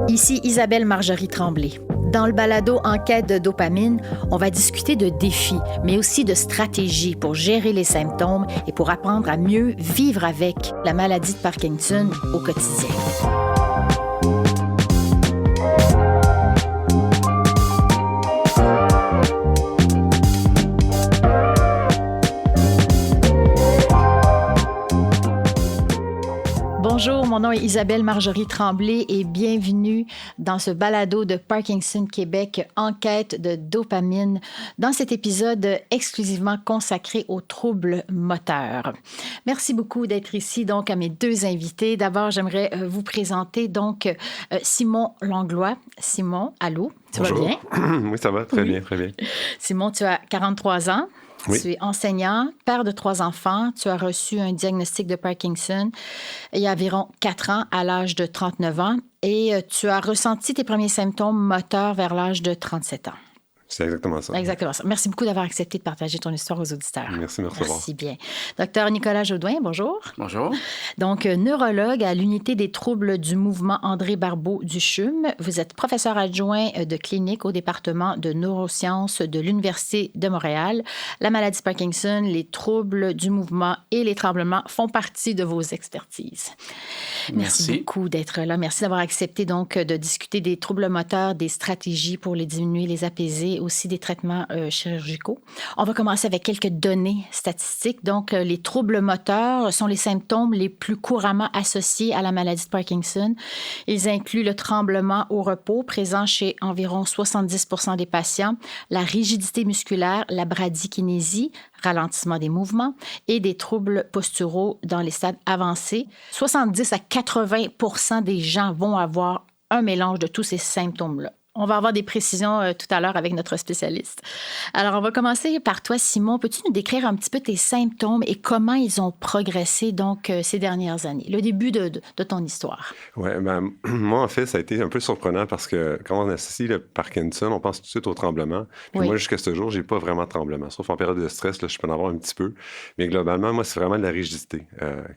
Ici Isabelle Marjorie Tremblay. Dans le balado Enquête de dopamine, on va discuter de défis, mais aussi de stratégies pour gérer les symptômes et pour apprendre à mieux vivre avec la maladie de Parkinson au quotidien. Bonjour, mon nom est Isabelle Marjorie Tremblay et bienvenue dans ce balado de Parkinson Québec, Enquête de dopamine, dans cet épisode exclusivement consacré aux troubles moteurs. Merci beaucoup d'être ici, donc, à mes deux invités. D'abord, j'aimerais vous présenter, donc, Simon Langlois. Simon, allô, tu Bonjour. vas bien? Oui, ça va, très bien, très bien. Simon, tu as 43 ans. Oui. Tu es enseignant, père de 3 enfants. Tu as reçu un diagnostic de Parkinson il y a environ 4 ans, à l'âge de 39 ans. Et tu as ressenti tes premiers symptômes moteurs vers l'âge de 37 ans. C'est exactement ça. Exactement ça. Merci beaucoup d'avoir accepté de partager ton histoire aux auditeurs. Merci de me recevoir. Merci bien. Docteur Nicolas Jodoin, bonjour. Bonjour. Donc, neurologue à l'unité des troubles du mouvement André Barbeau du CHUM. Vous êtes professeur adjoint de clinique au département de neurosciences de l'Université de Montréal. La maladie de Parkinson, les troubles du mouvement et les tremblements font partie de vos expertises. Merci beaucoup d'être là. Merci d'avoir accepté donc de discuter des troubles moteurs, des stratégies pour les diminuer, les apaiser, aussi des traitements chirurgicaux. On va commencer avec quelques données statistiques. Donc, les troubles moteurs sont les symptômes les plus couramment associés à la maladie de Parkinson. Ils incluent le tremblement au repos, présent chez environ 70 % des patients, la rigidité musculaire, la bradykinésie, ralentissement des mouvements, et des troubles posturaux dans les stades avancés. 70 à 80 % des gens vont avoir un mélange de tous ces symptômes-là. On va avoir des précisions tout à l'heure avec notre spécialiste. Alors, on va commencer par toi, Simon. Peux-tu nous décrire un petit peu tes symptômes et comment ils ont progressé donc ces dernières années? Le début de ton histoire. Oui, moi, en fait, ça a été un peu surprenant parce que quand on associe le Parkinson, on pense tout de suite au tremblement. Puis moi, jusqu'à ce jour, j'ai pas vraiment de tremblement. Sauf en période de stress, là, je peux en avoir un petit peu. Mais globalement, moi, c'est vraiment de la rigidité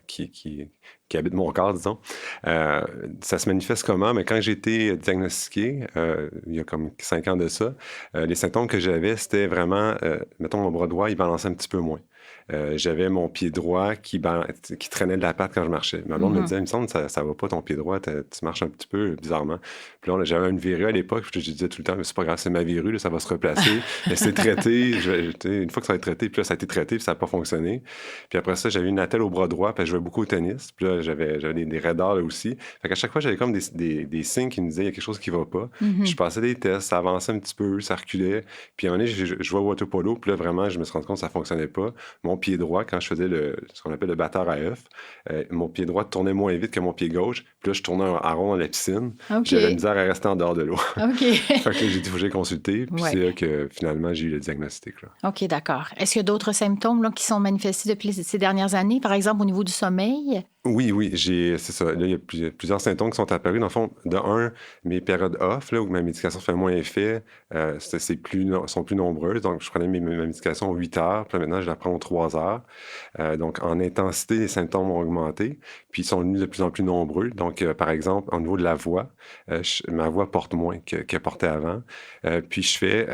qui habite mon corps, disons. Ça se manifeste comment? Mais quand j'ai été diagnostiqué, il y a comme 5 ans de ça, les symptômes que j'avais, c'était vraiment, mettons, mon bras droit, il balançait un petit peu moins. J'avais mon pied droit qui traînait de la patte quand je marchais. Ma blonde me disait, il me semble que ça va pas ton pied droit, tu marches un petit peu bizarrement. Puis là, j'avais une verrue à l'époque, puis je disais tout le temps, mais c'est pas grave, c'est ma verrue, là, ça va se replacer. Mais c'est traité, une fois que ça va être traité, puis là, ça a été traité, puis ça n'a pas fonctionné. Puis après ça, j'avais une attelle au bras droit, puis je jouais beaucoup au tennis. Puis là, j'avais des raideurs là aussi. Fait qu'à chaque fois, j'avais comme des signes qui me disaient, il y a quelque chose qui va pas. Puis je passais des tests, ça avançait un petit peu, ça reculait. Puis à un moment donné, je jouais au water polo, puis là, vraiment, je me suis rendu compte que ça fonctionnait pas. Mon pied droit, quand je faisais ce qu'on appelle le batteur à œuf, mon pied droit tournait moins vite que mon pied gauche. Puis là, je tournais en rond dans la piscine. Okay. J'avais la misère à rester en dehors de l'eau. OK. Fait que là, j'ai dit, faut que j'aille consulter. Puis c'est là que finalement, j'ai eu le diagnostic. Là. OK, d'accord. Est-ce qu'il y a d'autres symptômes là, qui sont manifestés depuis ces dernières années, par exemple au niveau du sommeil? Oui, c'est ça. Là, il y a plusieurs symptômes qui sont apparus. Dans le fond, de un, mes périodes off, là, où ma médication fait moins effet, sont plus nombreuses. Donc, je prenais ma médication aux 8 heures, puis là, maintenant, je la prends aux 3 heures. Donc, en intensité, les symptômes ont augmenté, puis ils sont venus de plus en plus nombreux. Donc, par exemple, au niveau de la voix, ma voix porte moins qu'elle portait avant. Puis, je fais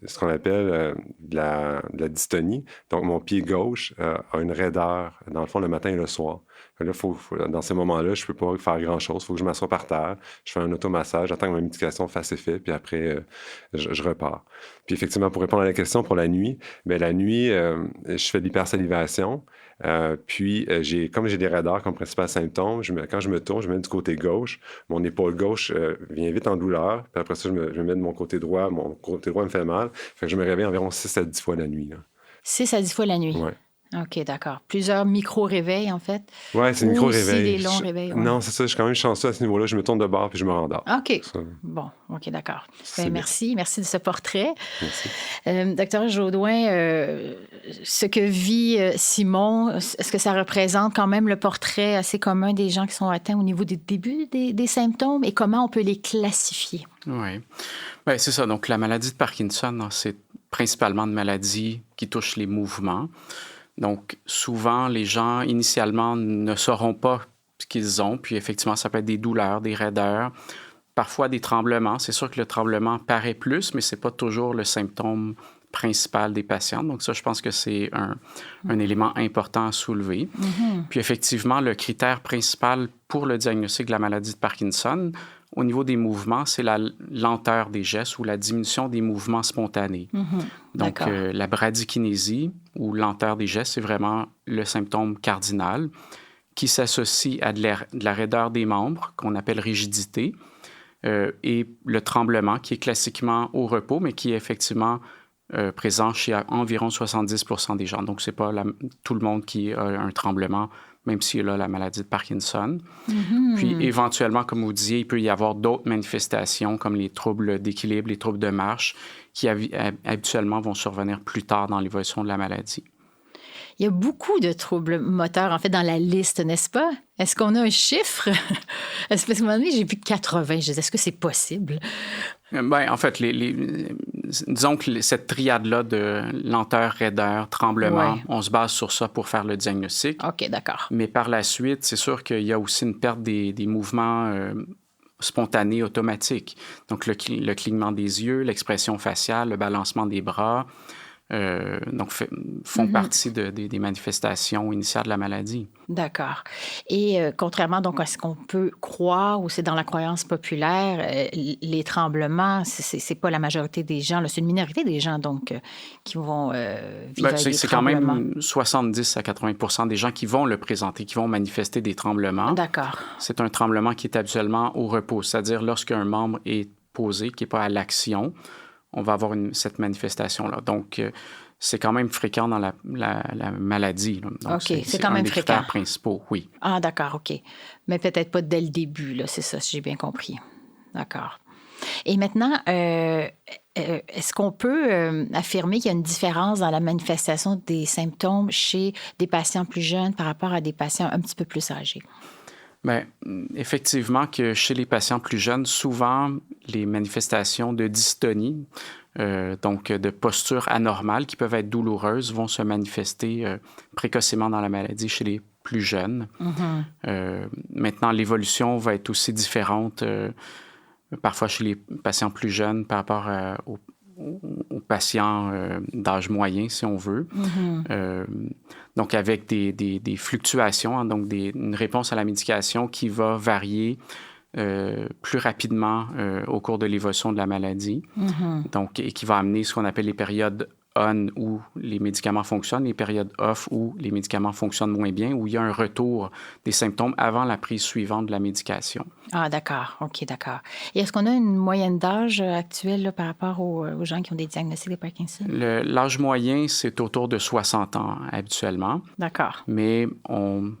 ce qu'on appelle de la dystonie. Donc, mon pied gauche a une raideur, dans le fond, le matin et le soir. Là, dans ces moments-là, je ne peux pas faire grand-chose. Il faut que je m'assoie par terre, je fais un automassage, j'attends que ma médication fasse effet, puis après, je repars. Puis effectivement, pour répondre à la question pour la nuit, la nuit, je fais de l'hypersalivation. Puis, comme j'ai des raideurs comme principal symptôme, quand je me tourne, je me mets du côté gauche. Mon épaule gauche vient vite en douleur. Puis après ça, je me mets de mon côté droit. Mon côté droit me fait mal. Fait que je me réveille environ 6 à 10 fois la nuit. Là. 6 à 10 fois la nuit? Oui. OK, d'accord. Plusieurs micro-réveils, en fait. Oui, c'est micro-réveils. Aussi des longs réveils. Ouais. Non, c'est ça. Je suis quand même chanceux à ce niveau-là. Je me tourne de bord puis je me rendors. OK. Ça. Bon, OK, d'accord. Merci de ce portrait. Merci. Docteur Jodoin, ce que vit Simon, est-ce que ça représente quand même le portrait assez commun des gens qui sont atteints au niveau des débuts des symptômes et comment on peut les classifier? Oui. Bien, c'est ça. Donc, la maladie de Parkinson, c'est principalement une maladie qui touche les mouvements. Donc, souvent, les gens, initialement, ne sauront pas ce qu'ils ont. Puis, effectivement, ça peut être des douleurs, des raideurs. parfois des tremblements. C'est sûr que le tremblement paraît plus, mais ce n'est pas toujours le symptôme principal des patients. Donc ça, je pense que c'est un élément important à soulever. Puis effectivement, le critère principal pour le diagnostic de la maladie de Parkinson, au niveau des mouvements, c'est la lenteur des gestes ou la diminution des mouvements spontanés. Donc la bradykinésie ou lenteur des gestes, c'est vraiment le symptôme cardinal qui s'associe à de la raideur des membres, qu'on appelle rigidité, et le tremblement, qui est classiquement au repos, mais qui est effectivement présent chez environ 70% des gens. Donc, ce n'est pas tout le monde qui a un tremblement, même s'il a la maladie de Parkinson. Puis, éventuellement, comme vous disiez, il peut y avoir d'autres manifestations, comme les troubles d'équilibre, les troubles de marche, qui habituellement vont survenir plus tard dans l'évolution de la maladie. Il y a beaucoup de troubles moteurs, en fait, dans la liste, n'est-ce pas? Est-ce qu'on a un chiffre? Parce qu'à un moment donné, j'ai vu 80. Je disais, est-ce que c'est possible? Bien, en fait, disons que cette triade-là de lenteur, raideur, tremblement, on se base sur ça pour faire le diagnostic. OK, d'accord. Mais par la suite, c'est sûr qu'il y a aussi une perte des mouvements spontanés automatiques. Donc, le clignement des yeux, l'expression faciale, le balancement des bras, donc font partie des manifestations initiales de la maladie. D'accord. Et contrairement donc à ce qu'on peut croire ou c'est dans la croyance populaire, les tremblements, c'est pas la majorité des gens, là, c'est une minorité des gens donc qui vont vivre avec des c'est tremblements. quand même 70 à 80% des gens qui vont le présenter, qui vont manifester des tremblements. D'accord. C'est un tremblement qui est habituellement au repos, c'est-à-dire lorsqu'un membre est posé, qui n'est pas à l'action, on va avoir cette manifestation-là. Donc, c'est quand même fréquent dans la maladie. Là. Donc, OK, c'est quand même un des fréquent. critères principaux, oui. Ah, d'accord, OK. Mais peut-être pas dès le début, là, c'est ça, si j'ai bien compris. D'accord. Et maintenant, est-ce qu'on peut affirmer qu'il y a une différence dans la manifestation des symptômes chez des patients plus jeunes par rapport à des patients un petit peu plus âgés? Bien, effectivement que chez les patients plus jeunes, souvent, les manifestations de dystonie, donc de posture anormale qui peuvent être douloureuses, vont se manifester précocement dans la maladie chez les plus jeunes. Maintenant, l'évolution va être aussi différente parfois chez les patients plus jeunes par rapport aux patients d'âge moyen, si on veut. Donc, avec des fluctuations, hein, donc une réponse à la médication qui va varier plus rapidement au cours de l'évolution de la maladie. Donc, et qui va amener ce qu'on appelle les périodes on où les médicaments fonctionnent, les périodes off où les médicaments fonctionnent moins bien, où il y a un retour des symptômes avant la prise suivante de la médication. Ah, d'accord. OK, d'accord. Et est-ce qu'on a une moyenne d'âge actuelle là, par rapport aux gens qui ont des diagnostics de Parkinson? L'âge moyen, c'est autour de 60 ans habituellement. D'accord. Mais on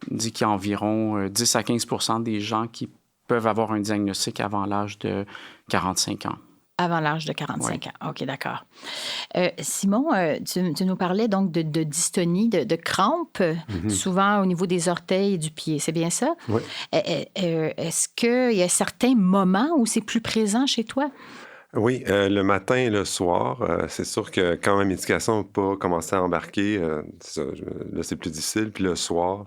dit qu'il y a environ 10 à 15% des gens qui peuvent avoir un diagnostic avant l'âge de 45 ans. Avant l'âge de 45 ans. OK, d'accord. Simon, tu nous parlais donc de dystonie, de crampes, souvent au niveau des orteils et du pied. C'est bien ça? Oui. Est-ce qu'il y a certains moments où c'est plus présent chez toi? Oui, le matin et le soir, c'est sûr que quand ma médication n'a pas commencé à embarquer, là, c'est plus difficile. Puis le soir,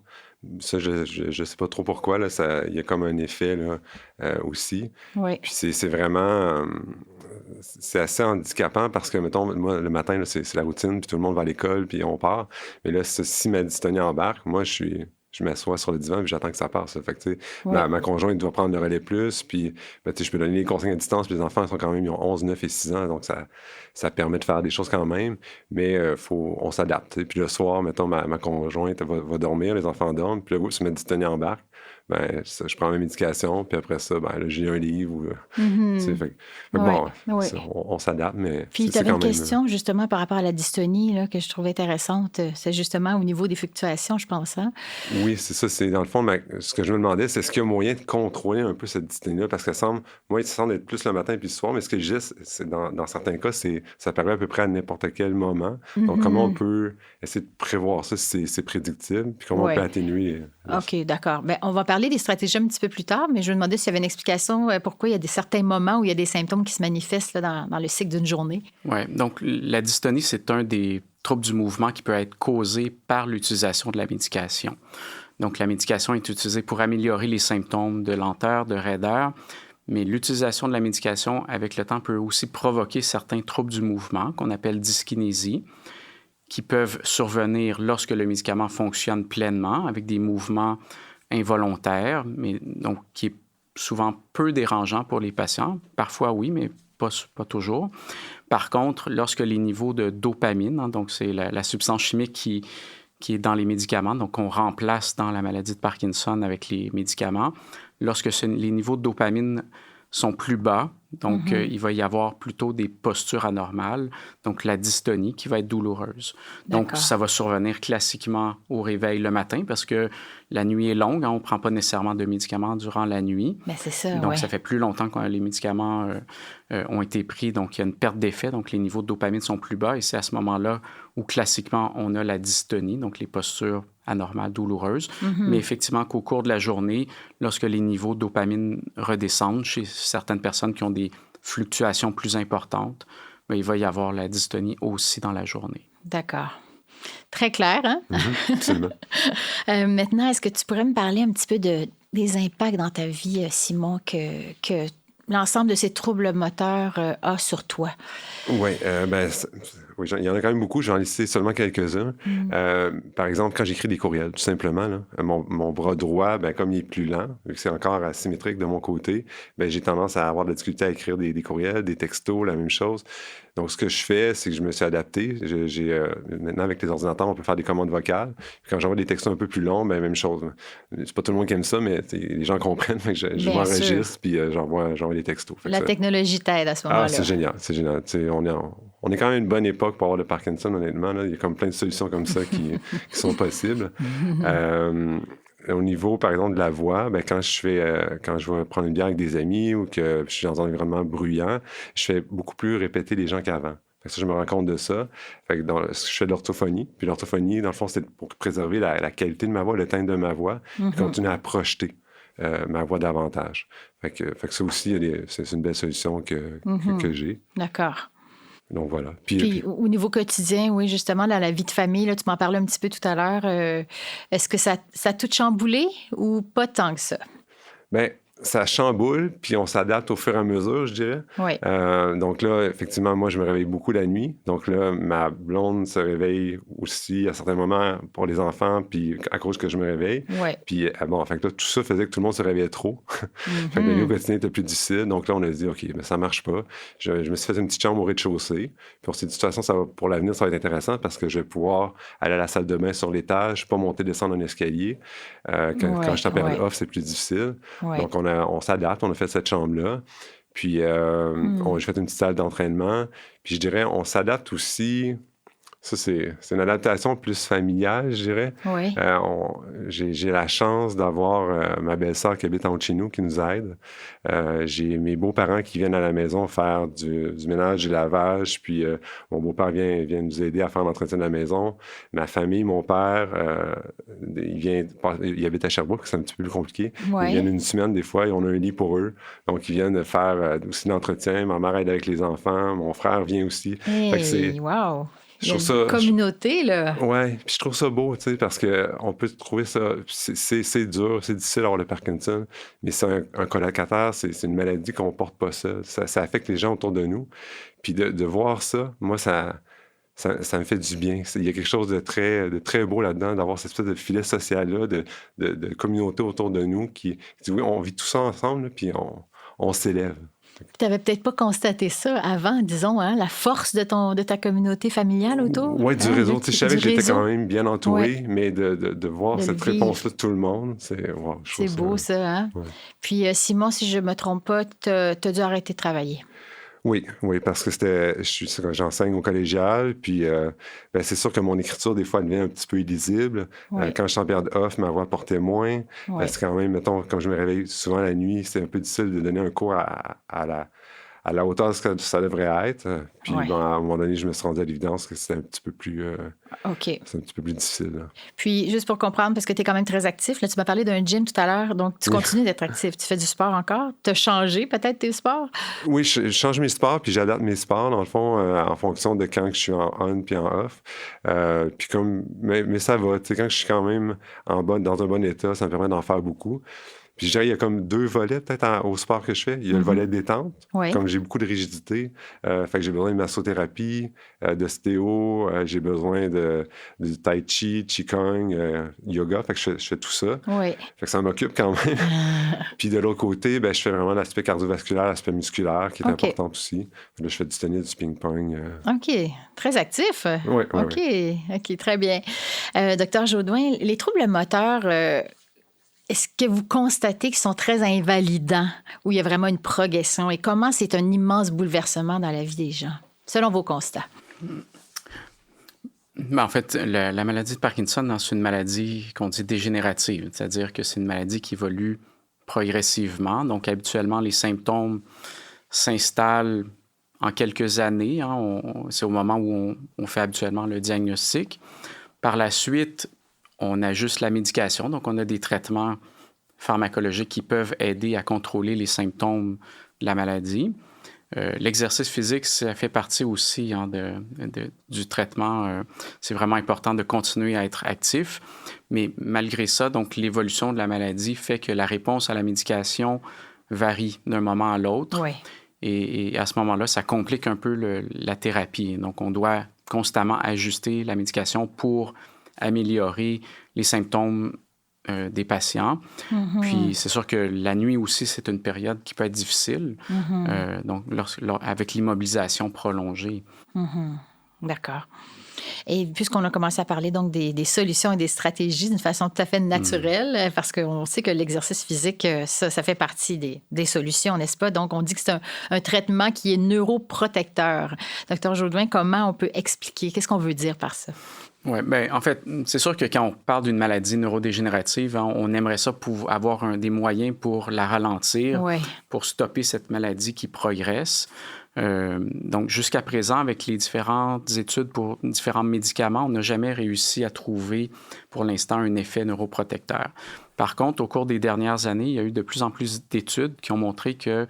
ça, je sais pas trop pourquoi, là, il y a comme un effet là, aussi. Oui. Puis c'est vraiment... c'est assez handicapant parce que, mettons, moi, le matin, là, c'est la routine, puis tout le monde va à l'école, puis on part. Mais là, si ma dystonie embarque, moi, je m'assois sur le divan et j'attends que ça passe. Fait que, tu sais, ma conjointe doit prendre le relais plus, puis ben, tu sais, je peux donner les consignes à distance, puis les enfants sont quand même, ils ont 11, 9 et 6 ans, donc ça permet de faire des choses quand même, mais on s'adapte. Puis le soir, mettons, ma conjointe va dormir, les enfants dorment, puis là, si ma dystonie embarque, ben, je prends ma médication, puis après ça, ben, là, j'ai un livre. Bon, on s'adapte, mais puis tu avais une question, justement, par rapport à la dystonie, là, que je trouvais intéressante. C'est justement au niveau des fluctuations, je pense. Hein? Oui, c'est ça. C'est, dans le fond, ce que je me demandais, c'est est-ce qu'il y a moyen de contrôler un peu cette dystonie-là? Parce que ça semble être plus le matin puis le soir, mais ce que je dis, c'est dans certains cas, ça paraît à peu près à n'importe quel moment. Donc, comment on peut essayer de prévoir ça si c'est prédictible, puis comment on peut atténuer... OK, d'accord. Bien, on va parler des stratégies un petit peu plus tard, mais je me demandais s'il y avait une explication pourquoi il y a certains moments où il y a des symptômes qui se manifestent là, dans le cycle d'une journée. Oui, donc la dystonie, c'est un des troubles du mouvement qui peut être causé par l'utilisation de la médication. Donc, la médication est utilisée pour améliorer les symptômes de lenteur, de raideur, Mais l'utilisation de la médication avec le temps peut aussi provoquer certains troubles du mouvement qu'on appelle dyskinésie, qui peuvent survenir lorsque le médicament fonctionne pleinement avec des mouvements involontaires, mais donc qui est souvent peu dérangeant pour les patients. Parfois oui, mais pas toujours. Par contre, lorsque les niveaux de dopamine, donc c'est la substance chimique qui est dans les médicaments, donc on remplace dans la maladie de Parkinson avec les médicaments, lorsque les niveaux de dopamine sont plus bas, donc il va y avoir plutôt des postures anormales, donc la dystonie qui va être douloureuse. Donc ça va survenir classiquement au réveil le matin parce que la nuit est longue, on ne prend pas nécessairement de médicaments durant la nuit. Mais c'est ça, donc ça fait plus longtemps que les médicaments ont été pris, donc il y a une perte d'effet, donc les niveaux de dopamine sont plus bas et c'est à ce moment-là où classiquement on a la dystonie, donc les postures anormales, douloureuses. Mais effectivement qu'au cours de la journée, lorsque les niveaux de dopamine redescendent chez certaines personnes qui ont des fluctuations plus importantes, bien, il va y avoir la dystonie aussi dans la journée. D'accord. Très clair, hein? Absolument. Maintenant, est-ce que tu pourrais me parler un petit peu des impacts dans ta vie, Simon, que l'ensemble de ces troubles moteurs a sur toi? Oui, oui, il y en a quand même beaucoup. Je vais en lister seulement quelques-uns. Par exemple, quand j'écris des courriels, tout simplement, là, mon bras droit, comme il est plus lent, vu que c'est encore asymétrique de mon côté, j'ai tendance à avoir de la difficulté à écrire des courriels, des textos, la même chose. Donc, ce que je fais, c'est que je me suis adapté. Maintenant, avec les ordinateurs, on peut faire des commandes vocales. Puis quand j'envoie des textos un peu plus longs, même chose. C'est pas tout le monde qui aime ça, mais les gens comprennent. Fait que je m'enregistre, puis j'envoie des textos. La technologie t'aide à ce moment-là. Ah, c'est génial, c'est génial. On est quand même une bonne époque pour avoir le Parkinson, honnêtement. Là. Il y a comme plein de solutions comme ça qui sont possibles. Au niveau, par exemple, de la voix, quand je vais prendre une bière avec des amis ou que je suis dans un environnement bruyant, je fais beaucoup plus répéter les gens qu'avant. Ça, je me rends compte de ça. Fait que je fais de l'orthophonie. Puis l'orthophonie, dans le fond, c'est pour préserver la qualité de ma voix, le timbre de ma voix, puis continuer à projeter ma voix davantage. Fait que ça aussi, c'est une belle solution que j'ai. D'accord. Donc, voilà. Puis au niveau quotidien, oui, justement, dans la vie de famille, là, tu m'en parlais un petit peu tout à l'heure. Est-ce que ça a tout chamboulé ou pas tant que ça? Bien, ça chamboule, puis on s'adapte au fur et à mesure, je dirais. Oui. Donc là, effectivement, moi, je me réveille beaucoup la nuit. Donc là, ma blonde se réveille aussi à certains moments pour les enfants, puis à cause que je me réveille. Oui. Puis bon, fait que là, tout ça faisait que tout le monde se réveillait trop. Fait que la vie au quotidien était plus difficile. Donc là, on a dit, OK, mais ça marche pas. Je me suis fait une petite chambre au rez-de-chaussée. Puis on s'est dit, de toute façon, pour l'avenir, ça va être intéressant parce que je vais pouvoir aller à la salle de bain sur l'étage, pas monter, descendre un escalier. Quand je suis en période off, c'est plus difficile. Ouais. Donc, on s'adapte, on a fait cette chambre-là. Puis, j'ai fait une petite salle d'entraînement. Puis, je dirais, on s'adapte aussi... Ça, c'est une adaptation plus familiale, je dirais. Oui. J'ai la chance d'avoir ma belle-sœur qui habite en haut de chez nous, qui nous aide. J'ai mes beaux-parents qui viennent à la maison faire du ménage, du lavage. Puis mon beau-père vient nous aider à faire l'entretien de la maison. Ma famille, mon père, il habite à Sherbrooke, c'est un petit peu plus compliqué. Oui. Ils viennent une semaine, des fois, et on a un lit pour eux. Donc, ils viennent faire aussi l'entretien. Ma mère aide avec les enfants. Mon frère vient aussi. Hey, wow! Il y a une communauté, là. Oui, puis je trouve ça beau, tu sais, parce qu'on peut trouver ça... C'est dur, c'est difficile d'avoir le Parkinson, mais c'est un colocataire, c'est une maladie qu'on ne porte pas seul. Ça affecte les gens autour de nous. Puis de voir ça, moi, ça me fait du bien. Il y a quelque chose de très beau là-dedans, d'avoir cette espèce de filet social-là, de communauté autour de nous qui dit, oui, on vit tout ça ensemble, puis on s'élève. Tu n'avais peut-être pas constaté ça avant, disons, hein, la force de ta communauté familiale autour. Oui, du réseau. Je savais que j'étais quand même bien entouré, mais de voir cette réponse-là de tout le monde, c'est wow, c'est beau, ça. Hein? Ouais. Puis, Simon, si je ne me trompe pas, tu as dû arrêter de travailler. Oui, parce que j'enseigne au collégial, puis c'est sûr que mon écriture, des fois, elle devient un petit peu illisible. Ouais. Quand je suis en période off, ma voix portait moins. Ouais. C'est quand même, mettons, quand je me réveille souvent la nuit, c'est un peu difficile de donner un cours à la hauteur de ce que ça devrait être. Puis, à un moment donné, je me suis rendu à l'évidence que c'était un petit peu plus... C'est un petit peu plus difficile. Là. Puis, juste pour comprendre, parce que tu es quand même très actif, là, tu m'as parlé d'un gym tout à l'heure, donc tu continues d'être actif. Tu fais du sport encore? Tu as changé peut-être tes sports? Oui, je change mes sports, puis j'adapte mes sports, dans le fond, en fonction de quand je suis en on puis en off. Mais ça va. Tu sais, quand je suis quand même dans un bon état, ça me permet d'en faire beaucoup. Puis je dirais, il y a comme 2 volets peut-être au sport que je fais. Il y a le volet détente, Oui. comme j'ai beaucoup de rigidité, fait que j'ai besoin de massothérapie, d'ostéo, j'ai besoin du tai chi, qigong, yoga, fait que je fais tout ça. Oui. Fait que ça m'occupe quand même. Puis de l'autre côté, je fais vraiment l'aspect cardiovasculaire, l'aspect musculaire qui est important aussi. Là, je fais du tennis, du ping-pong. OK. Très actif. Oui, oui, OK. oui. OK, très bien. Docteur Jodoin, les troubles moteurs, est-ce que vous constatez qu'ils sont très invalidants, où il y a vraiment une progression? Et comment c'est un immense bouleversement dans la vie des gens, selon vos constats? En fait, la maladie de Parkinson, c'est une maladie qu'on dit dégénérative, c'est-à-dire que c'est une maladie qui évolue progressivement. Donc, habituellement, les symptômes s'installent en quelques années. C'est au moment où on fait habituellement le diagnostic. Par la suite, on ajuste la médication. Donc, on a des traitements pharmacologiques qui peuvent aider à contrôler les symptômes de la maladie. L'exercice physique, ça fait partie aussi du traitement. C'est vraiment important de continuer à être actif. Mais malgré ça, donc, l'évolution de la maladie fait que la réponse à la médication varie d'un moment à l'autre. Oui. Et à ce moment-là, ça complique un peu la thérapie. Donc, on doit constamment ajuster la médication pour améliorer les symptômes des patients. Mm-hmm. Puis, c'est sûr que la nuit aussi, c'est une période qui peut être difficile, donc avec l'immobilisation prolongée. Mm-hmm. D'accord. Et puisqu'on a commencé à parler donc des solutions et des stratégies d'une façon tout à fait naturelle, parce qu'on sait que l'exercice physique, ça fait partie des solutions, n'est-ce pas? Donc, on dit que c'est un traitement qui est neuroprotecteur. Docteur Jodoin, comment on peut expliquer? Qu'est-ce qu'on veut dire par ça? Oui, bien, en fait, c'est sûr que quand on parle d'une maladie neurodégénérative, on aimerait ça pour avoir des moyens pour la ralentir, pour stopper cette maladie qui progresse. Donc, jusqu'à présent, avec les différentes études pour différents médicaments, on n'a jamais réussi à trouver, pour l'instant, un effet neuroprotecteur. Par contre, au cours des dernières années, il y a eu de plus en plus d'études qui ont montré que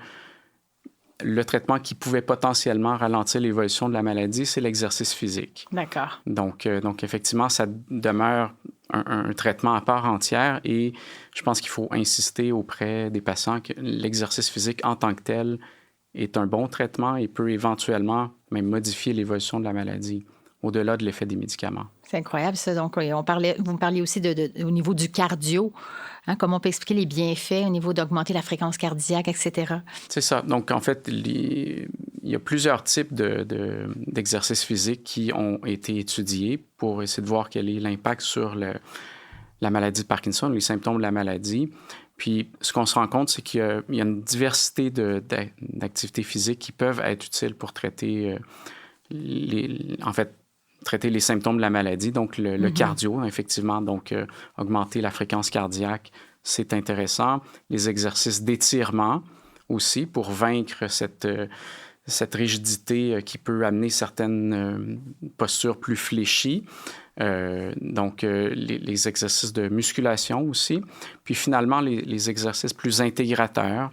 le traitement qui pouvait potentiellement ralentir l'évolution de la maladie, c'est l'exercice physique. D'accord. Donc effectivement, ça demeure un traitement à part entière et je pense qu'il faut insister auprès des patients que l'exercice physique en tant que tel est un bon traitement et peut éventuellement même modifier l'évolution de la maladie au-delà de l'effet des médicaments. C'est incroyable, ça. Donc, vous me parliez aussi au niveau du cardio, comment on peut expliquer les bienfaits au niveau d'augmenter la fréquence cardiaque, etc. C'est ça. Donc, en fait, il y a plusieurs types d'exercices physiques qui ont été étudiés pour essayer de voir quel est l'impact sur la maladie de Parkinson, les symptômes de la maladie. Puis, ce qu'on se rend compte, c'est qu'il y a une diversité d'activités physiques qui peuvent être utiles pour traiter traiter les symptômes de la maladie, donc le cardio, effectivement, donc augmenter la fréquence cardiaque, c'est intéressant. Les exercices d'étirement aussi pour vaincre cette rigidité qui peut amener certaines postures plus fléchies. Donc, les exercices de musculation aussi. Puis finalement, les exercices plus intégrateurs,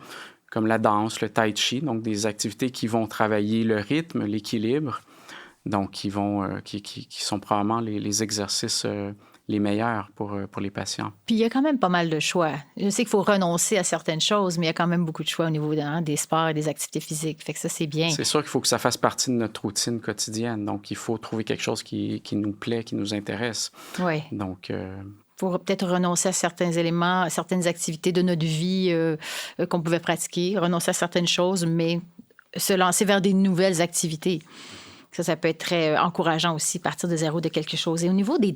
comme la danse, le tai chi, donc des activités qui vont travailler le rythme, l'équilibre. Donc, qui sont probablement les exercices les meilleurs pour les patients. Puis, il y a quand même pas mal de choix. Je sais qu'il faut renoncer à certaines choses, mais il y a quand même beaucoup de choix au niveau des sports et des activités physiques. Fait que ça, c'est bien. C'est sûr qu'il faut que ça fasse partie de notre routine quotidienne. Donc, il faut trouver quelque chose qui nous plaît, qui nous intéresse. Oui. Donc... Il faut peut-être renoncer à certains éléments, à certaines activités de notre vie qu'on pouvait pratiquer, renoncer à certaines choses, mais se lancer vers des nouvelles activités. Ça peut être très encourageant aussi, partir de zéro de quelque chose. Et au niveau des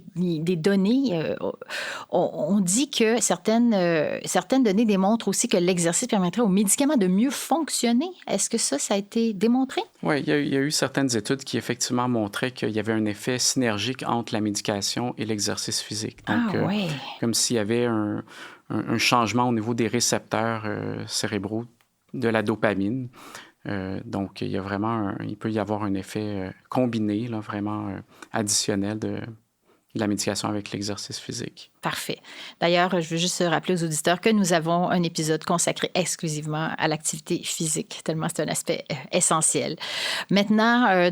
données, on dit que certaines données démontrent aussi que l'exercice permettrait aux médicaments de mieux fonctionner. Est-ce que ça a été démontré? Oui, il y a eu certaines études qui effectivement montraient qu'il y avait un effet synergique entre la médication et l'exercice physique. Donc, comme s'il y avait un changement au niveau des récepteurs cérébraux de la dopamine. Donc, il peut y avoir un effet combiné, là, vraiment additionnel de la médication avec l'exercice physique. Parfait. D'ailleurs, je veux juste rappeler aux auditeurs que nous avons un épisode consacré exclusivement à l'activité physique, tellement c'est un aspect essentiel. Maintenant,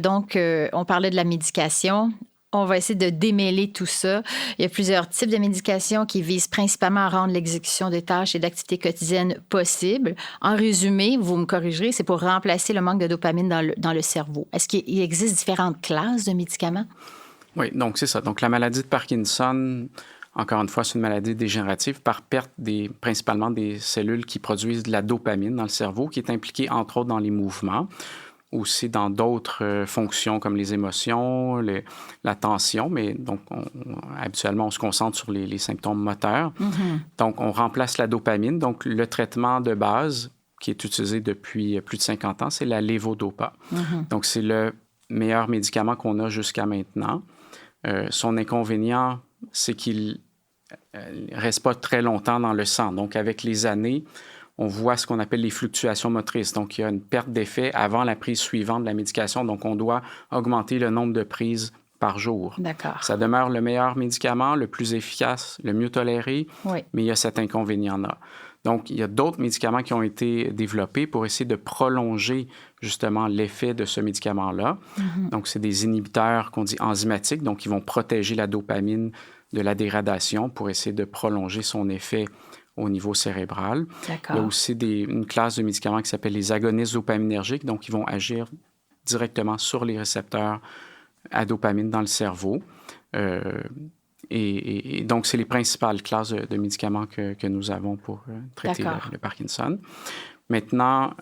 on parlait de la médication. On va essayer de démêler tout ça. Il y a plusieurs types de médications qui visent principalement à rendre l'exécution des tâches et d'activités quotidiennes possibles. En résumé, vous me corrigerez, c'est pour remplacer le manque de dopamine dans le cerveau. Est-ce qu'il existe différentes classes de médicaments? Oui, donc c'est ça. Donc la maladie de Parkinson, encore une fois, c'est une maladie dégénérative par perte principalement des cellules qui produisent de la dopamine dans le cerveau, qui est impliquée entre autres dans les mouvements, aussi dans d'autres fonctions comme les émotions, la tension, mais donc habituellement on se concentre sur les symptômes moteurs. Mm-hmm. Donc on remplace la dopamine. Donc le traitement de base qui est utilisé depuis plus de 50 ans, c'est la lévodopa. Mm-hmm. Donc c'est le meilleur médicament qu'on a jusqu'à maintenant. Son inconvénient, c'est qu'il ne reste pas très longtemps dans le sang. Donc avec les années, on voit ce qu'on appelle les fluctuations motrices. Donc, il y a une perte d'effet avant la prise suivante de la médication. Donc, on doit augmenter le nombre de prises par jour. D'accord. Ça demeure le meilleur médicament, le plus efficace, le mieux toléré, oui. Mais il y a cet inconvénient-là. Donc, il y a d'autres médicaments qui ont été développés pour essayer de prolonger justement l'effet de ce médicament-là. Mm-hmm. Donc, c'est des inhibiteurs qu'on dit enzymatiques, donc qui vont protéger la dopamine de la dégradation pour essayer de prolonger son effet au niveau cérébral. D'accord. Il y a aussi une classe de médicaments qui s'appelle les agonistes dopaminergiques, donc ils vont agir directement sur les récepteurs à dopamine dans le cerveau. Et donc, c'est les principales classes de médicaments que nous avons pour traiter le Parkinson. Maintenant,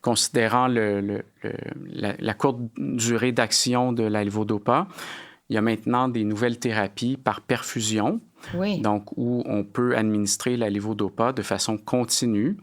considérant la courte durée d'action de la lévodopa, il y a maintenant des nouvelles thérapies par perfusion, oui. Donc où on peut administrer la lévodopa de façon continue,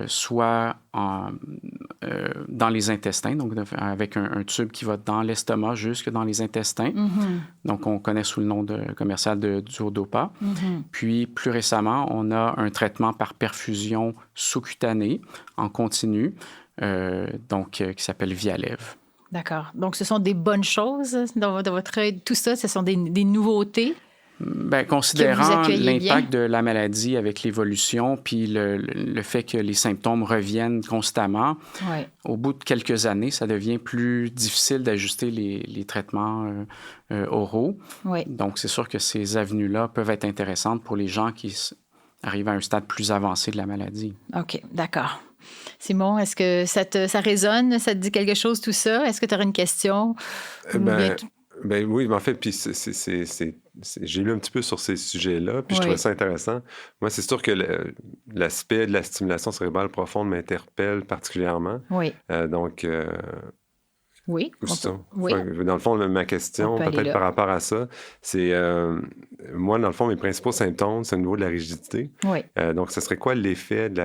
soit dans les intestins, donc avec un tube qui va dans l'estomac jusque dans les intestins. Mm-hmm. Donc, on connaît sous le nom commercial de Duodopa. Mm-hmm. Puis, plus récemment, on a un traitement par perfusion sous-cutanée en continu, qui s'appelle Vyalev. D'accord. Donc, ce sont des bonnes choses dans votre œil. Tout ça, ce sont des nouveautés? Bien, considérant l'impact de la maladie avec l'évolution, puis le fait que les symptômes reviennent constamment, oui. Au bout de quelques années, ça devient plus difficile d'ajuster les traitements oraux. Oui. Donc, c'est sûr que ces avenues-là peuvent être intéressantes pour les gens qui arrivent à un stade plus avancé de la maladie. OK, d'accord. Simon, est-ce que ça résonne? Ça te dit quelque chose, tout ça? Est-ce que tu aurais une question? Ben oui, mais en fait, puis j'ai lu un petit peu sur ces sujets-là, puis oui. Je trouvais ça intéressant. Moi, c'est sûr que l'aspect de la stimulation cérébrale profonde m'interpelle particulièrement. Oui. Oui. Oui. Dans le fond, ma question, peut-être par rapport à ça, c'est moi, dans le fond, mes principaux symptômes, c'est au niveau de la rigidité. Oui. Donc, ce serait quoi l'effet de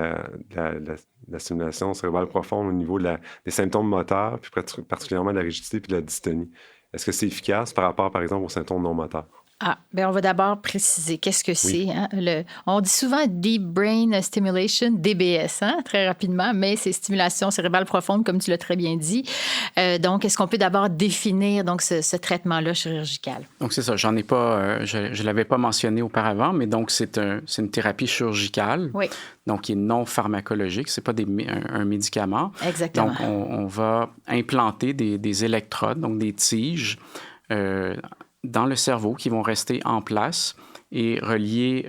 la stimulation cérébrale profonde au niveau des symptômes moteurs, puis particulièrement de la rigidité puis de la dystonie? Est-ce que c'est efficace par rapport, par exemple, aux symptômes non moteurs? Ah, bien, on va d'abord préciser qu'est-ce que c'est. Oui. Hein? On dit souvent Deep Brain Stimulation, DBS, hein? Très rapidement, mais c'est stimulation cérébrale profonde, comme tu l'as très bien dit. Donc, est-ce qu'on peut d'abord définir donc, ce traitement-là chirurgical? Donc, c'est ça. J'en ai pas, je ne l'avais pas mentionné auparavant, mais donc, c'est une thérapie chirurgicale, oui. Donc qui est non pharmacologique. Ce n'est pas un médicament. Exactement. Donc, on va implanter des électrodes, donc des tiges, dans le cerveau qui vont rester en place et reliés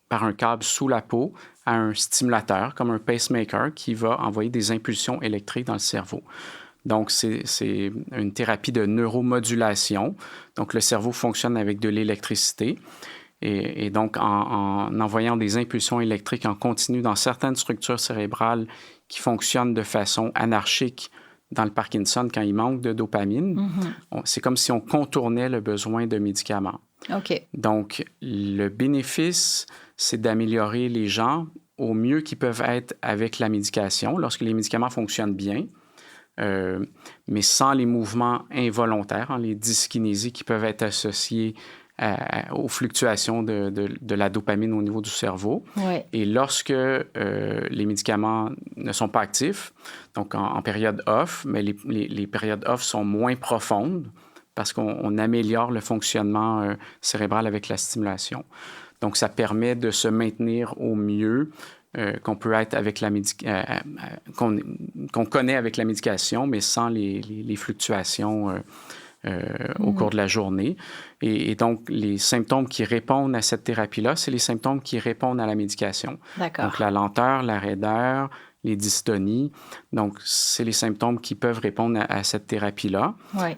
par un câble sous la peau à un stimulateur comme un pacemaker qui va envoyer des impulsions électriques dans le cerveau. Donc, c'est une thérapie de neuromodulation. Donc, le cerveau fonctionne avec de l'électricité. Et donc, en envoyant des impulsions électriques en continu dans certaines structures cérébrales qui fonctionnent de façon anarchique dans le Parkinson, quand il manque de dopamine, mm-hmm. C'est comme si on contournait le besoin de médicaments. OK. Donc, le bénéfice, c'est d'améliorer les gens au mieux qu'ils peuvent être avec la médication, lorsque les médicaments fonctionnent bien, mais sans les mouvements involontaires, les dyskinésies qui peuvent être associées aux fluctuations de la dopamine au niveau du cerveau. Ouais. Et lorsque les médicaments ne sont pas actifs, donc en période off, mais les périodes off sont moins profondes parce qu'on améliore le fonctionnement cérébral avec la stimulation. Donc, ça permet de se maintenir au mieux qu'on peut être avec qu'on connaît avec la médication, mais sans les fluctuations au cours de la journée. Et donc, les symptômes qui répondent à cette thérapie-là, c'est les symptômes qui répondent à la médication. D'accord. Donc, la lenteur, la raideur, les dystonies. Donc, c'est les symptômes qui peuvent répondre à cette thérapie-là. Oui.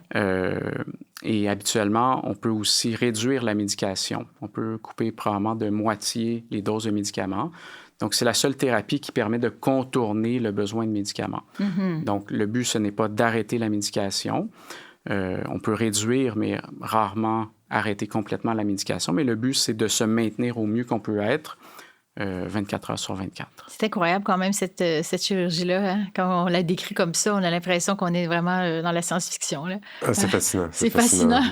Et habituellement, on peut aussi réduire la médication. On peut couper probablement de moitié les doses de médicaments. Donc, c'est la seule thérapie qui permet de contourner le besoin de médicaments. Mm-hmm. Donc, le but, ce n'est pas d'arrêter la médication. On peut réduire, mais rarement arrêter complètement la médication. Mais le but, c'est de se maintenir au mieux qu'on peut être 24 heures sur 24. C'est incroyable quand même, cette chirurgie-là. Hein? Quand on la décrit comme ça, on a l'impression qu'on est vraiment dans la science-fiction. Là. C'est fascinant. C'est fascinant.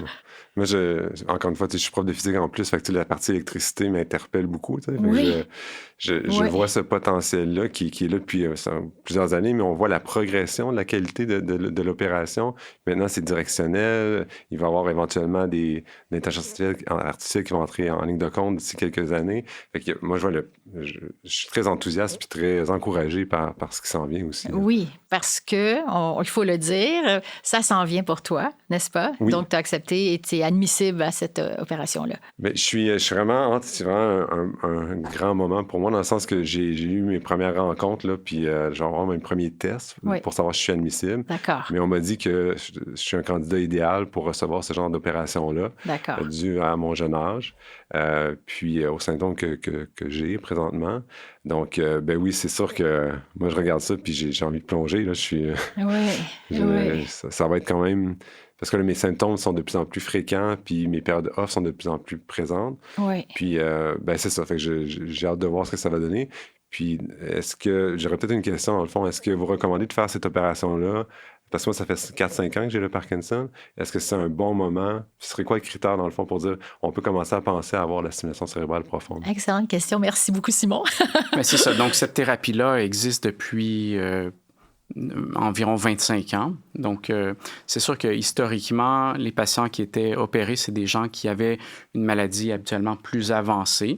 Moi, encore une fois, je suis prof de physique en plus, fait que la partie électricité m'interpelle beaucoup. Oui. Je vois ce potentiel-là qui est là depuis plusieurs années, mais on voit la progression de la qualité de l'opération. Maintenant, c'est directionnel. Il va y avoir éventuellement des intelligences artificielles qui vont entrer en ligne de compte d'ici quelques années. Fait que moi, je suis très enthousiaste et très encouragé par ce qui s'en vient aussi. Là. Oui, parce que, il faut le dire, ça s'en vient pour toi, n'est-ce pas? Oui. Donc, tu as accepté et tu es admissible à cette opération-là. Mais c'est vraiment un grand moment pour moi, dans le sens que j'ai eu mes premières rencontres, là, puis j'ai avoir mes premiers tests pour savoir si je suis admissible. D'accord. Mais on m'a dit que je suis un candidat idéal pour recevoir ce genre d'opération-là, dû à mon jeune âge, puis aux symptômes que j'ai présentement. Donc, oui, c'est sûr que moi, je regarde ça, puis j'ai envie de plonger. Là, ça va être quand même... Parce que là, mes symptômes sont de plus en plus fréquents, puis mes périodes off sont de plus en plus présentes. Oui. Puis, c'est ça. Fait que j'ai hâte de voir ce que ça va donner. Puis, j'aurais peut-être une question, dans le fond. Est-ce que vous recommandez de faire cette opération-là? Parce que moi, ça fait 4-5 ans que j'ai le Parkinson. Est-ce que c'est un bon moment? Ce serait quoi le critère, dans le fond, pour dire on peut commencer à penser à avoir la stimulation cérébrale profonde? Excellente question. Merci beaucoup, Simon. Mais c'est ça. Donc, cette thérapie-là existe depuis... environ 25 ans. Donc, c'est sûr que historiquement, les patients qui étaient opérés, c'est des gens qui avaient une maladie habituellement plus avancée.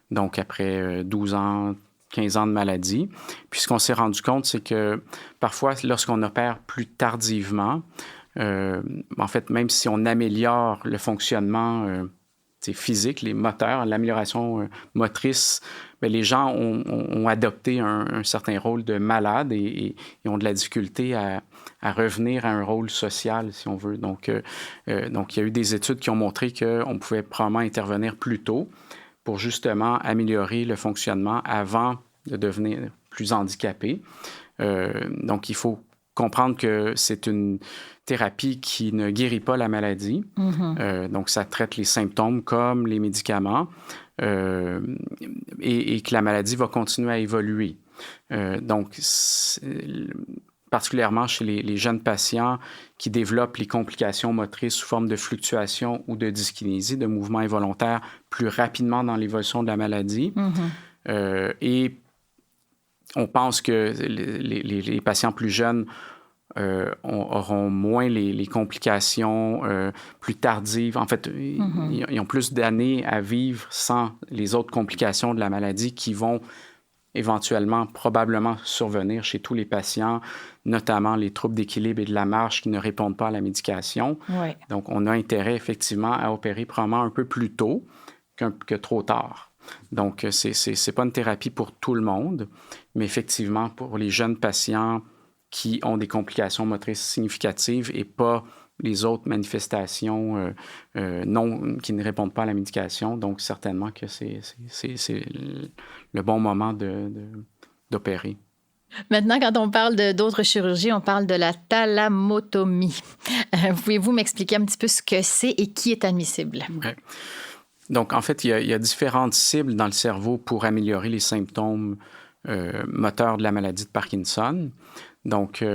Donc, après 12 ans, 15 ans de maladie. Puis, ce qu'on s'est rendu compte, c'est que parfois, lorsqu'on opère plus tardivement, en fait, même si on améliore le fonctionnement physique, les moteurs, l'amélioration motrice, bien, les gens ont adopté un certain rôle de malade et ont de la difficulté à revenir à un rôle social, si on veut. Donc, il y a eu des études qui ont montré qu'on pouvait probablement intervenir plus tôt pour justement améliorer le fonctionnement avant de devenir plus handicapé. Donc, il faut comprendre que c'est une thérapie qui ne guérit pas la maladie. Mm-hmm. Donc, ça traite les symptômes comme les médicaments et que la maladie va continuer à évoluer. Donc, particulièrement chez les jeunes patients qui développent les complications motrices sous forme de fluctuation ou de dyskinésie, de mouvements involontaires plus rapidement dans l'évolution de la maladie. Mm-hmm. Et on pense que les patients plus jeunes auront moins les complications plus tardives. En fait, mm-hmm. ils ont plus d'années à vivre sans les autres complications de la maladie qui vont éventuellement, probablement survenir chez tous les patients, notamment les troubles d'équilibre et de la marche qui ne répondent pas à la médication. Oui. Donc, on a intérêt effectivement à opérer probablement un peu plus tôt que trop tard. Donc, c'est pas une thérapie pour tout le monde, mais effectivement, pour les jeunes patients qui ont des complications motrices significatives et pas les autres manifestations qui ne répondent pas à la médication. Donc, certainement que c'est le bon moment d'opérer. Maintenant, quand on parle d'autres chirurgies, on parle de la thalamotomie. Pouvez-vous m'expliquer un petit peu ce que c'est et qui est admissible? Ouais. Donc, en fait, il y a différentes cibles dans le cerveau pour améliorer les symptômes moteurs de la maladie de Parkinson. Donc,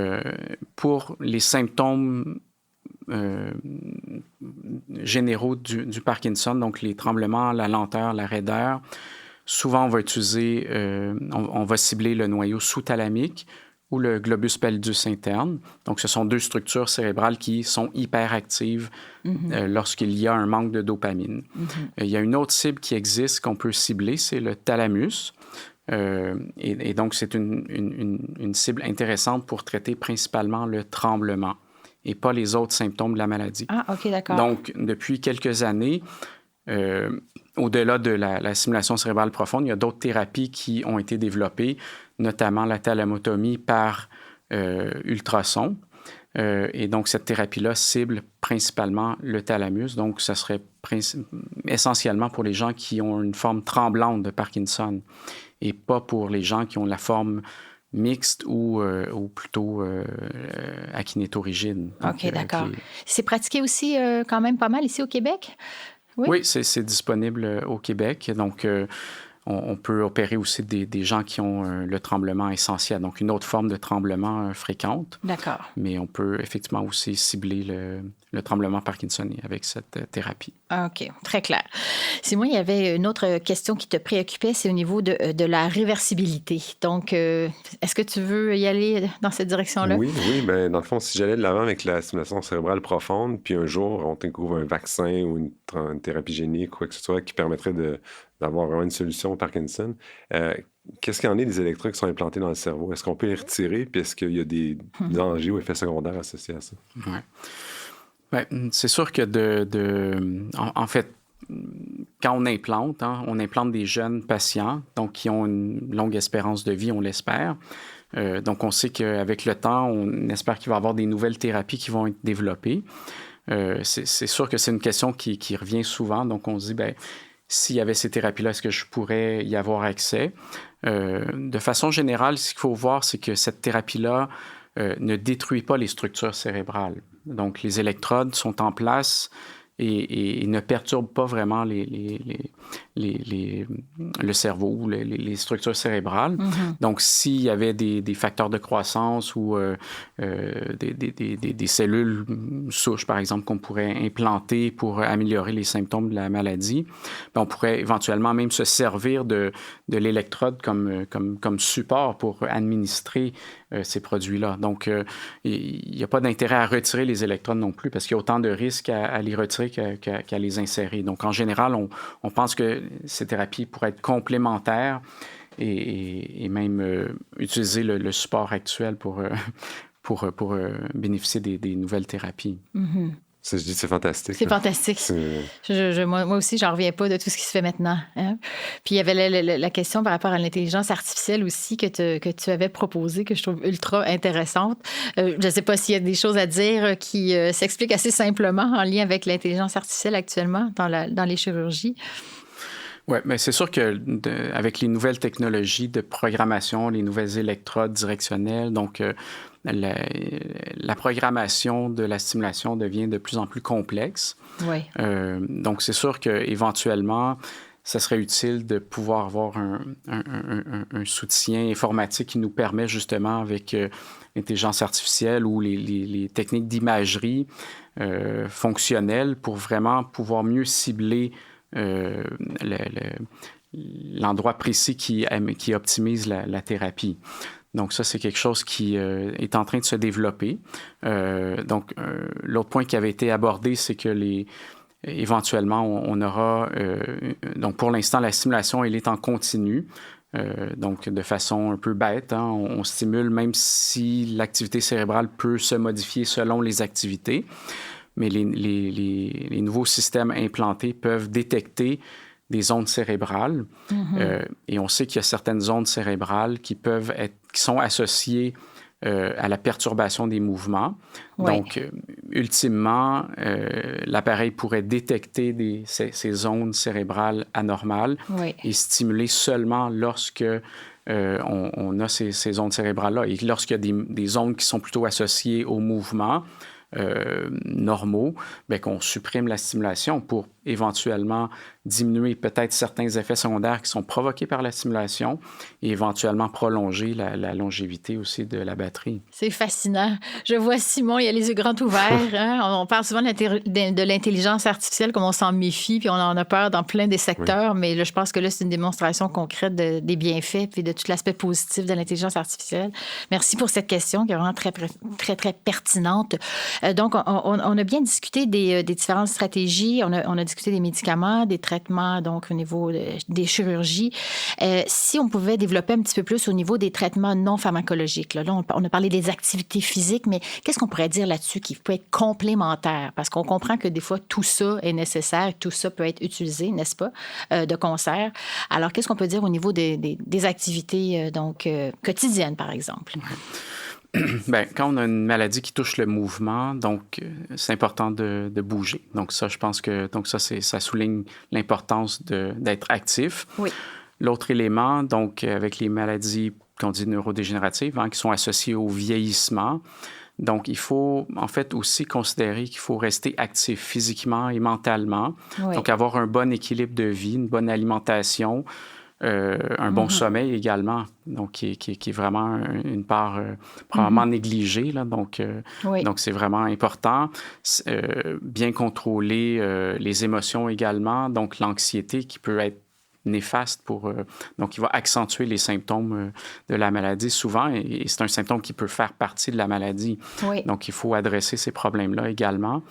pour les symptômes généraux du Parkinson, donc les tremblements, la lenteur, la raideur, souvent on va utiliser, on va cibler le noyau sous-thalamique ou le globus pallidus interne. Donc, ce sont deux structures cérébrales qui sont hyperactives lorsqu'il y a un manque de dopamine. Il y a une autre cible qui existe qu'on peut cibler, c'est le thalamus. Et donc, c'est une cible intéressante pour traiter principalement le tremblement et pas les autres symptômes de la maladie. Ah, OK, d'accord. Donc, depuis quelques années, au-delà de la stimulation cérébrale profonde, il y a d'autres thérapies qui ont été développées, notamment la thalamotomie par ultrason. Et donc, cette thérapie-là cible principalement le thalamus. Donc, ça serait essentiellement pour les gens qui ont une forme tremblante de Parkinson et pas pour les gens qui ont la forme mixte ou plutôt akinétorigide. OK, d'accord. C'est pratiqué aussi quand même pas mal ici au Québec? Oui, c'est disponible au Québec. Donc, on peut opérer aussi des gens qui ont le tremblement essentiel, donc une autre forme de tremblement fréquente. D'accord. Mais on peut effectivement aussi cibler le tremblement parkinsonien avec cette thérapie. OK, très clair. Simon, il y avait une autre question qui te préoccupait, c'est au niveau de la réversibilité. Donc, est-ce que tu veux y aller dans cette direction-là? Oui, bien, dans le fond, si j'allais de l'avant avec la stimulation cérébrale profonde, puis un jour, on découvre un vaccin ou une thérapie génique, quoi que ce soit, qui permettrait d'avoir vraiment une solution au Parkinson, qu'est-ce qu'il y en est des électrodes qui sont implantés dans le cerveau? Est-ce qu'on peut les retirer? Puis est-ce qu'il y a des dangers ou effets secondaires associés à ça? Oui. Ben, c'est sûr que en fait, quand on implante des jeunes patients, donc qui ont une longue espérance de vie, on l'espère. Donc, on sait qu'avec le temps, on espère qu'il va y avoir des nouvelles thérapies qui vont être développées. C'est sûr que c'est une question qui revient souvent. Donc, on se dit, bien, s'il y avait ces thérapies-là, est-ce que je pourrais y avoir accès? De façon générale, ce qu'il faut voir, c'est que cette thérapie-là ne détruit pas les structures cérébrales. Donc, les électrodes sont en place et ne perturbent pas vraiment le cerveau ou les structures cérébrales. Mm-hmm. Donc, s'il y avait des facteurs de croissance ou des cellules souches, par exemple, qu'on pourrait implanter pour améliorer les symptômes de la maladie, bien, on pourrait éventuellement même se servir de l'électrode comme support pour administrer ces produits-là. Donc, il n'y a pas d'intérêt à retirer les électrodes non plus parce qu'il y a autant de risques à les retirer qu'à les insérer. Donc, en général, on pense que ces thérapies pourraient être complémentaires et même utiliser le support actuel pour bénéficier des nouvelles thérapies. Mm-hmm. Ça, je dis, c'est fantastique. C'est fantastique. Moi aussi, j'en reviens pas de tout ce qui se fait maintenant. Hein? Puis il y avait la question par rapport à l'intelligence artificielle aussi que tu avais proposée, que je trouve ultra intéressante. Je ne sais pas s'il y a des choses à dire qui s'expliquent assez simplement en lien avec l'intelligence artificielle actuellement dans les chirurgies. Oui, mais c'est sûr qu'avec les nouvelles technologies de programmation, les nouvelles électrodes directionnelles, donc la programmation de la stimulation devient de plus en plus complexe. Oui. Donc, c'est sûr qu'éventuellement, ça serait utile de pouvoir avoir un soutien informatique qui nous permet justement avec l'intelligence artificielle ou les techniques d'imagerie fonctionnelles pour vraiment pouvoir mieux cibler l'endroit précis qui optimise la thérapie. Donc, ça, c'est quelque chose qui est en train de se développer. Donc, l'autre point qui avait été abordé, c'est que éventuellement, on aura... donc, pour l'instant, la stimulation, elle est en continu. Donc, de façon un peu bête, hein, on stimule même si l'activité cérébrale peut se modifier selon les activités. Mais les nouveaux systèmes implantés peuvent détecter des ondes cérébrales. Mm-hmm. Et on sait qu'il y a certaines ondes cérébrales qui sont associées à la perturbation des mouvements. Oui. Donc, ultimement, l'appareil pourrait détecter ces ondes cérébrales anormales et stimuler seulement lorsque on a ces ondes cérébrales-là. Et lorsqu'il y a des ondes qui sont plutôt associées au mouvement, normaux, bien, qu'on supprime la stimulation pour éventuellement diminuer peut-être certains effets secondaires qui sont provoqués par la stimulation et éventuellement prolonger la longévité aussi de la batterie. C'est fascinant. Je vois Simon, il a les yeux grands ouverts. Hein? On parle souvent de l'intelligence artificielle comme on s'en méfie, puis on en a peur dans plein des secteurs, oui. Mais là, je pense que là, c'est une démonstration concrète des bienfaits puis de tout l'aspect positif de l'intelligence artificielle. Merci pour cette question qui est vraiment très, très, très pertinente. Donc, on a bien discuté des différentes stratégies. On a discuté des médicaments, des traitements traitements, donc au niveau des chirurgies. Si on pouvait développer un petit peu plus au niveau des traitements non pharmacologiques, là on a parlé des activités physiques, mais qu'est-ce qu'on pourrait dire là-dessus qui peut être complémentaire? Parce qu'on comprend que des fois, tout ça est nécessaire, tout ça peut être utilisé, n'est-ce pas, de concert. Alors, qu'est-ce qu'on peut dire au niveau des activités quotidiennes, par exemple? Bien, quand on a une maladie qui touche le mouvement, donc c'est important de bouger. Donc ça, je pense que ça souligne l'importance d'être actif. Oui. L'autre élément, donc avec les maladies qu'on dit neurodégénératives, qui sont associées au vieillissement, donc il faut en fait aussi considérer qu'il faut rester actif physiquement et mentalement. Oui. Donc avoir un bon équilibre de vie, une bonne alimentation, un bon sommeil également, donc qui est vraiment une part probablement négligée. Là, donc c'est vraiment important. Bien contrôler les émotions également, donc l'anxiété qui peut être néfaste donc il va accentuer les symptômes de la maladie souvent, et c'est un symptôme qui peut faire partie de la maladie. Oui. Donc il faut adresser ces problèmes-là également.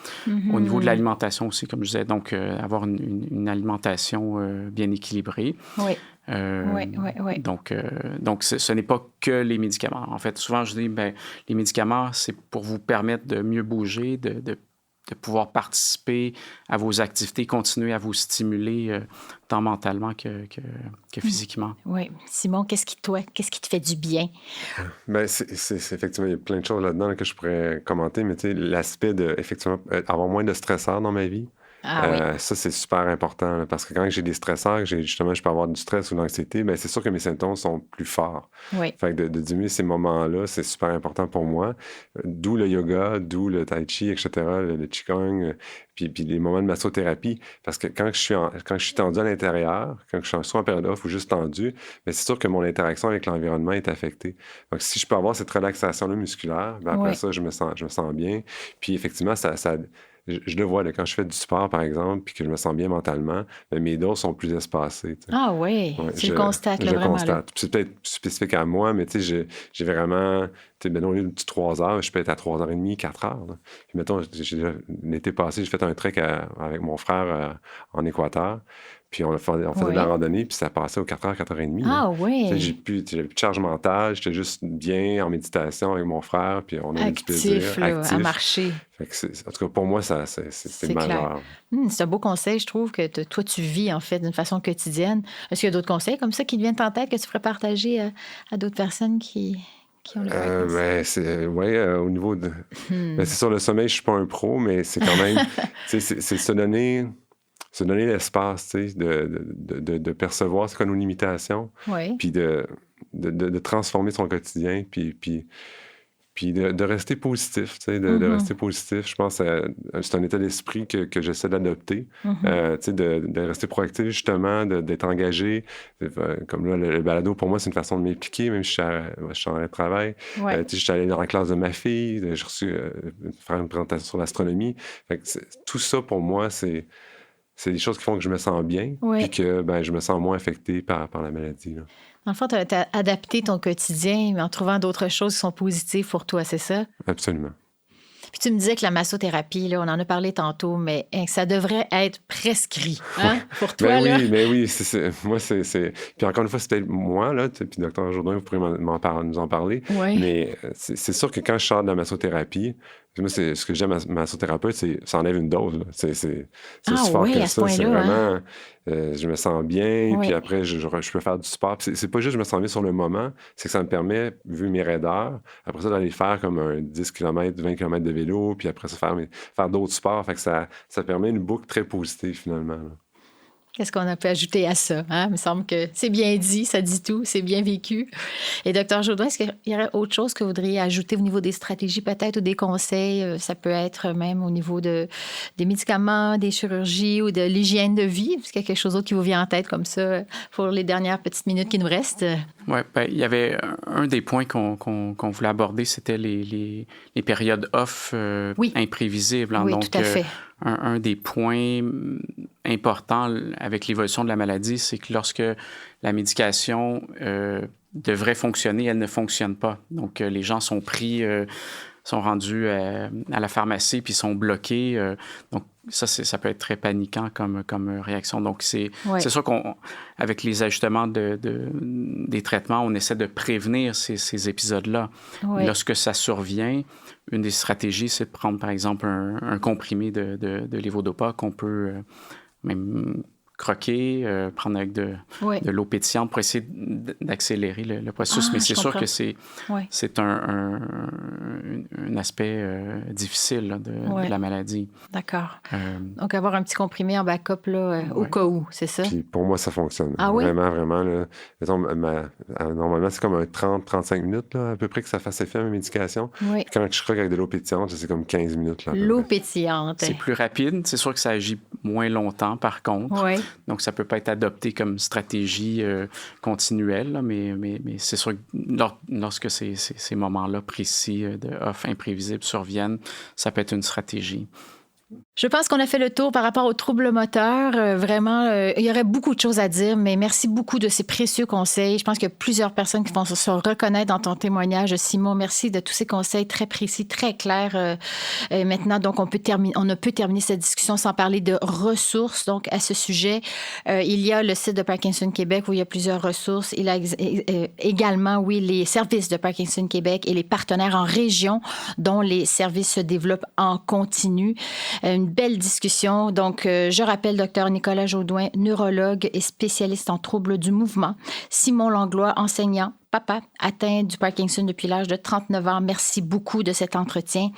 Au niveau de l'alimentation aussi, comme je disais, donc avoir une alimentation bien équilibrée. Oui. Oui. Donc, ce n'est pas que les médicaments. En fait, souvent, je dis, les médicaments, c'est pour vous permettre de mieux bouger, de pouvoir participer à vos activités, continuer à vous stimuler tant mentalement que physiquement. Oui. Simon, qu'est-ce qui te fait du bien? Bien, c'est effectivement, il y a plein de choses là-dedans là, que je pourrais commenter, mais tu sais, l'aspect de, effectivement, avoir moins de stresseurs dans ma vie. Oui. Ça, c'est super important là, parce que quand j'ai des stresseurs, je peux avoir du stress ou de l'anxiété, bien, c'est sûr que mes symptômes sont plus forts. Oui. Fait que de diminuer ces moments-là, c'est super important pour moi. D'où le yoga, d'où le tai chi, etc., le qigong, puis les moments de massothérapie. Parce que quand je suis tendu à l'intérieur, quand je suis soit en période off ou juste tendu, bien, c'est sûr que mon interaction avec l'environnement est affectée. Donc, si je peux avoir cette relaxation-là musculaire, bien, après ça, je me sens bien. Puis effectivement, je le vois, là, quand je fais du sport, par exemple, puis que je me sens bien mentalement, bien, mes doses sont plus espacées. T'sais. Ah oui, tu le constates là, je vraiment. constate. C'est peut-être spécifique à moi, mais j'ai vraiment... au lieu de 3 heures, je peux être à 3h30, 4 heures. Là. Puis mettons, l'été passé, j'ai fait un trek avec mon frère en Équateur. Puis on faisait de la randonnée, puis ça passait aux 4h, 4h30. Ah oui! J'avais plus de charge mentale, j'étais juste bien en méditation avec mon frère, puis on a eu du plaisir. Actif, à marcher. Fait que en tout cas, pour moi, c'est majeur. C'est un beau conseil, je trouve, que toi, tu vis, en fait, d'une façon quotidienne. Est-ce qu'il y a d'autres conseils comme ça qui te viennent en tête que tu ferais partager à d'autres personnes qui ont le au niveau de... c'est sur le sommeil, je suis pas un pro, mais c'est quand même... c'est se donner l'espace, tu sais, de percevoir c'est quoi nos limitations, puis de transformer son quotidien, puis de rester positif, tu sais, de rester positif. Je pense que c'est un état d'esprit que j'essaie d'adopter, tu sais, de rester proactif, justement, d'être engagé. Comme là, le balado, pour moi, c'est une façon de m'impliquer, même si je suis en arrêt de travail. Tu sais, je suis allé dans la classe de ma fille, j'ai reçu faire une présentation sur l'astronomie. Fait que tout ça, pour moi, c'est des choses qui font que je me sens bien, puis que je me sens moins affecté par la maladie. Là. Dans le fond, tu as adapté ton quotidien mais en trouvant d'autres choses qui sont positives pour toi, c'est ça? Absolument. Puis tu me disais que la massothérapie, là, on en a parlé tantôt, mais ça devrait être prescrit pour toi. Oui, moi, c'est... Puis encore une fois, c'est peut-être moi, là, puis Dr. Jourdain, vous pourrez nous en parler, mais c'est sûr que quand je sors de la massothérapie, moi, ce que j'aime à massothérapeute, c'est ça enlève une dose. Là. C'est aussi fort que ça. C'est vraiment... je me sens bien, puis après, je peux faire du sport. Puis c'est pas juste je me sens bien sur le moment, c'est que ça me permet, vu mes raideurs, après ça, d'aller faire comme un 10 km, 20 km de vélo, puis après ça, faire d'autres sports. Fait que ça permet une boucle très positive, finalement. Là. Qu'est-ce qu'on a pu ajouter à ça? Il me semble que c'est bien dit, ça dit tout, c'est bien vécu. Et Dr. Jourdain, est-ce qu'il y aurait autre chose que vous voudriez ajouter au niveau des stratégies peut-être ou des conseils? Ça peut être même au niveau des médicaments, des chirurgies ou de l'hygiène de vie. Est-ce qu'il y a quelque chose d'autre qui vous vient en tête comme ça pour les dernières petites minutes qui nous restent? Oui, il y avait un des points qu'on voulait aborder, c'était les périodes off imprévisibles. Oui, donc, tout à fait. Un des points importants avec l'évolution de la maladie, c'est que lorsque la médication devrait fonctionner, elle ne fonctionne pas. Donc, les gens sont rendus à la pharmacie puis sont bloqués. Donc, ça peut être très paniquant comme réaction. Donc, c'est sûr qu'avec les ajustements des traitements, on essaie de prévenir ces épisodes-là. Oui. Lorsque ça survient, une des stratégies, c'est de prendre, par exemple, un comprimé de lévodopa qu'on peut même croquer, prendre avec de l'eau pétillante pour essayer d'accélérer le processus. Mais c'est sûr que c'est un aspect difficile là, de la maladie. D'accord. Donc, avoir un petit comprimé en backup là, au cas où, c'est ça? Puis pour moi, ça fonctionne. Ah oui? Vraiment, vraiment. Là, mettons, normalement, c'est comme un 30-35 minutes là, à peu près que ça fasse effet à ma médication. Oui. Puis quand je croque avec de l'eau pétillante, c'est comme 15 minutes. Là, l'eau pétillante. C'est plus rapide. C'est sûr que ça agit moins longtemps, par contre. Oui. Donc, ça ne peut pas être adopté comme stratégie continuelle, là, mais c'est sûr que lorsque ces moments-là précis de off imprévisibles surviennent, ça peut être une stratégie. Je pense qu'on a fait le tour par rapport aux troubles moteurs. Vraiment, il y aurait beaucoup de choses à dire, mais merci beaucoup de ces précieux conseils. Je pense qu'il y a plusieurs personnes qui vont se reconnaître dans ton témoignage, Simon. Merci de tous ces conseils très précis, très clairs. Maintenant, donc, on ne peut terminer cette discussion sans parler de ressources. Donc, à ce sujet, il y a le site de Parkinson Québec où il y a plusieurs ressources. Il y a également, les services de Parkinson Québec et les partenaires en région dont les services se développent en continu. Une belle discussion. Donc, je rappelle Dr Nicolas Jaudoin, neurologue et spécialiste en troubles du mouvement. Simon Langlois, enseignant, papa, atteint du Parkinson depuis l'âge de 39 ans. Merci beaucoup de cet entretien.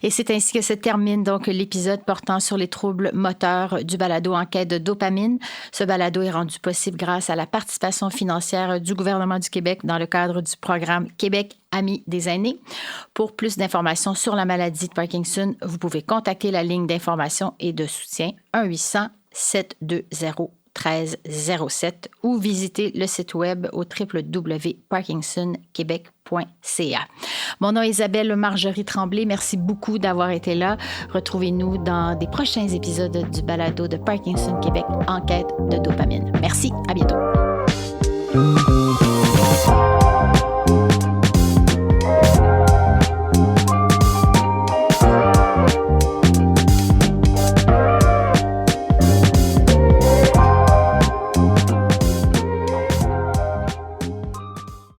Et c'est ainsi que se termine donc l'épisode portant sur les troubles moteurs du balado Enquête de dopamine. Ce balado est rendu possible grâce à la participation financière du gouvernement du Québec dans le cadre du programme Québec Amis des aînés. Pour plus d'informations sur la maladie de Parkinson, vous pouvez contacter la ligne d'information et de soutien 1-800-720-1307 ou visiter le site web au www.parkinsonquebec.ca. Mon nom est Isabelle Marjorie Tremblay. Merci beaucoup d'avoir été là. Retrouvez-nous dans des prochains épisodes du balado de Parkinson Québec, Enquête de dopamine. Merci, à bientôt.